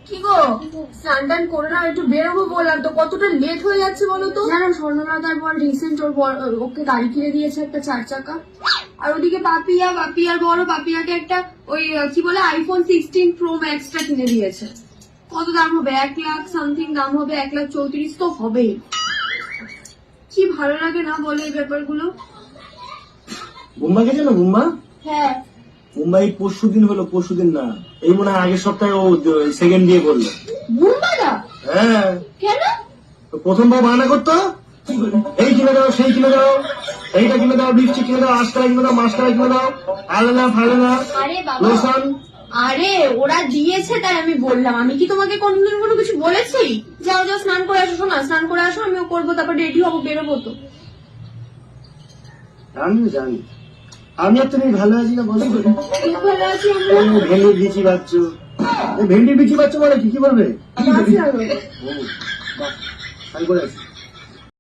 কি গো, স্নান টান করে না একটু বেরোবো বললাম তো, কতটা লেট হয়ে যাচ্ছে বলো তো। জানো স্বর্ণলতার বল রিসেন্ট ওকে গাড়ি কিনে দিয়েছে একটা 4 চাকা। আর ওদিকে পাপিয়ার বড় পাপিয়াকে একটা ওই কি বলে আইফোন 16 প্রো ম্যাক্সটা কিনে দিয়েছে। কত দাম হবে? 1 লাখ সামথিং দাম হবে, 1,34,000 তো হবেই। কি ভালো লাগে না বলে এই ব্যাপারগুলো। মুম্বাইকে জানো? হ্যাঁ, মুম্বাই পরশুদিন হলো, পরশুদিন না, এই মনে হয় আগের সপ্তাহে ও সেকেন্ড বিয়ে করলো। মুম্বাইদা হ্যাঁ, কেন? তো প্রথমবার বায়না করতো, এই কিনে দাও, সেই কিনে দাও, এইটা কিনে দাও, লিপস্টিক কিনে দাও, আজকারা কিনে দাও, মাস্কারা কিনে দাও, আলেনা ফালেনা, আরে বাবা, লোশন। আরে ওরা দিয়েছে তাই আমি বললাম। আমি কি তোমাকে কোনদিন কোনো কিছু বলেছি? যাও যাও স্নান করে আসো, শোনা স্নান করে আসো, আমিও করবো, তারপর রেডি হবো, বেরোবো তো। আমিও জানি, আমি আর তুমি ভালো আছি না বলো? খুব ভালো আছি আমরা। ভেন্ডির বিচি বাচ্চ, ভেন্ডির বিচি বাচ্চ মানে কি কি বলবে? বাঁচি আরো। ও, বাহ, তাই করে আছি।